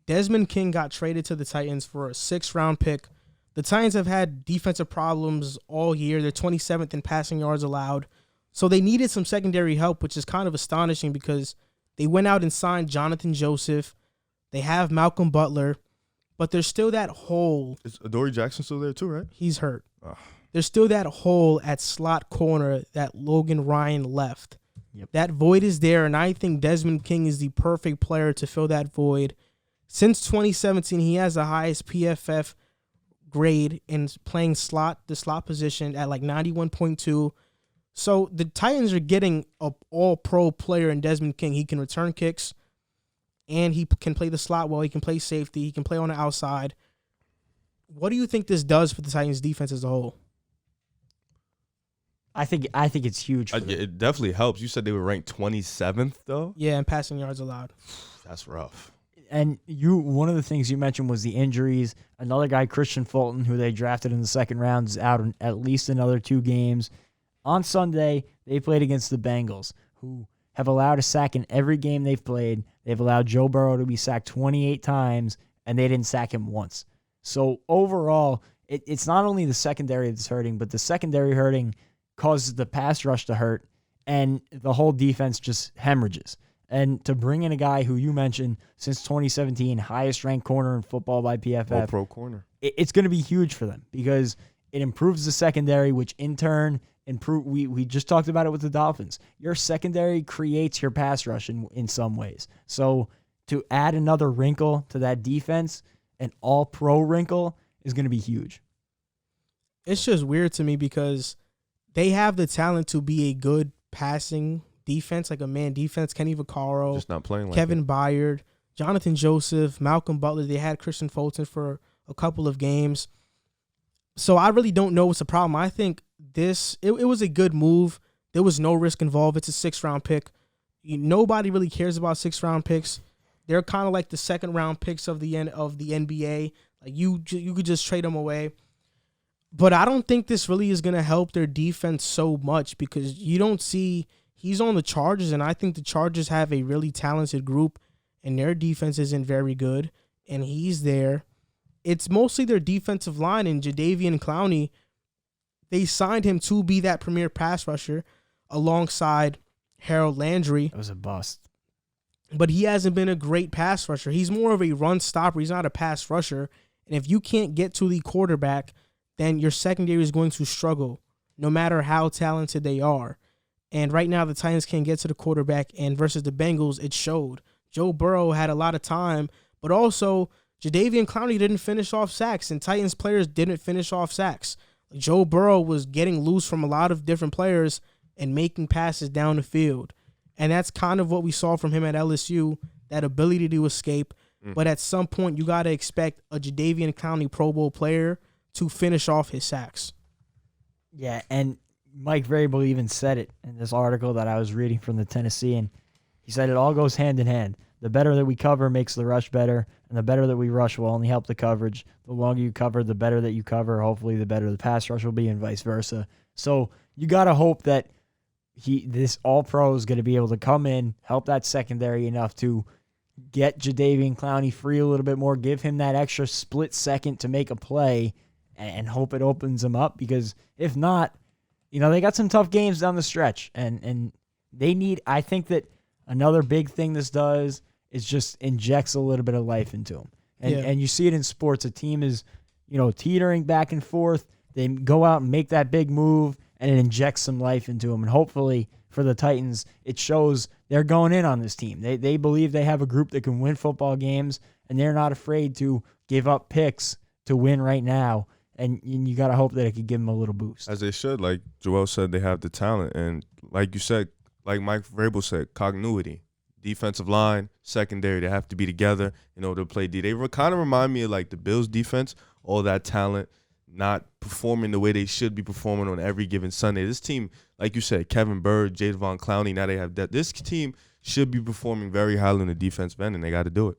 Desmond King got traded to the Titans for a 6th-round pick. The Titans have had defensive problems all year. They're 27th in passing yards allowed. So they needed some secondary help, which is kind of astonishing because they went out and signed Jonathan Joseph. They have Malcolm Butler, but there's still that hole. Is Adoree Jackson still there too, right? He's hurt. Ugh. There's still that hole at slot corner that Logan Ryan left. Yep. That void is there, and I think Desmond King is the perfect player to fill that void. Since 2017, he has the highest PFF grade in playing the slot position at like 91.2. So the Titans are getting an all-pro player in Desmond King. He can return kicks, and he can play the slot well. He can play safety. He can play on the outside. What do you think this does for the Titans' defense as a whole? I think it's huge. For them. It definitely helps. You said they were ranked 27th, though? Yeah, and passing yards allowed. That's rough. And one of the things you mentioned was the injuries. Another guy, Christian Fulton, who they drafted in the 2nd round, is out in at least another 2 games. On Sunday, they played against the Bengals, who have allowed a sack in every game they've played. They've allowed Joe Burrow to be sacked 28 times, and they didn't sack him once. So overall, it's not only the secondary that's hurting, but the secondary hurting causes the pass rush to hurt, and the whole defense just hemorrhages. And to bring in a guy who you mentioned since 2017, highest-ranked corner in football by PFF. All-pro corner. It's going to be huge for them because it improves the secondary, which in turn we just talked about it with the Dolphins. Your secondary creates your pass rush in some ways. So to add another wrinkle to that defense, an all-pro wrinkle, is going to be huge. It's just weird to me because they have the talent to be a good passing defense, like a man defense. Kenny Vaccaro, Just not playing like Kevin Byard, Jonathan Joseph, Malcolm Butler. They had Christian Fulton for a couple of games. So I really don't know what's the problem. I think it was a good move. There was no risk involved. It's a 6th-round pick. Nobody really cares about 6th-round picks. They're kind of like the 2nd-round picks of the NBA. Like you could just trade them away. But I don't think this really is going to help their defense so much because you don't see he's on the Chargers, and I think the Chargers have a really talented group, and their defense isn't very good, and he's there. It's mostly their defensive line, and Jadeveon Clowney, they signed him to be that premier pass rusher alongside Harold Landry. That was a bust. But he hasn't been a great pass rusher. He's more of a run stopper. He's not a pass rusher. And if you can't get to the quarterback, then your secondary is going to struggle, no matter how talented they are. And right now, the Titans can't get to the quarterback, and versus the Bengals, it showed. Joe Burrow had a lot of time, but also Jadeveon Clowney didn't finish off sacks, and Titans players didn't finish off sacks. Joe Burrow was getting loose from a lot of different players and making passes down the field. And that's kind of what we saw from him at LSU, that ability to escape. But at some point, you got to expect a Jadeveon Clowney Pro Bowl player to finish off his sacks. Yeah, and Mike Vrabel even said it in this article that I was reading from the Tennessean. He said it all goes hand in hand. The better that we cover makes the rush better, and the better that we rush will only help the coverage. The longer you cover, the better that you cover. Hopefully, the better the pass rush will be, and vice versa. So you got to hope that this all-pro is going to be able to come in, help that secondary enough to get Jadeveon Clowney free a little bit more, give him that extra split second to make a play, and hope it opens him up. Because if not, they got some tough games down the stretch, and they need. I think that another big thing this does is just injects a little bit of life into them. And you see it in sports. A team is, teetering back and forth. They go out and make that big move, and it injects some life into them. And hopefully for the Titans, it shows they're going in on this team. They believe they have a group that can win football games, and they're not afraid to give up picks to win right now. And you got to hope that it could give them a little boost. As they should. Like Joel said, they have the talent. And like you said, like Mike Vrabel said, continuity. Defensive line, secondary, they have to be together in order to play D. They kind of remind me of like the Bills defense, all that talent, not performing the way they should be performing on every given Sunday. This team, like you said, Kevin Byrd, Jadeveon Clowney, now they have that. This team should be performing very highly in the defensive end, and they got to do it.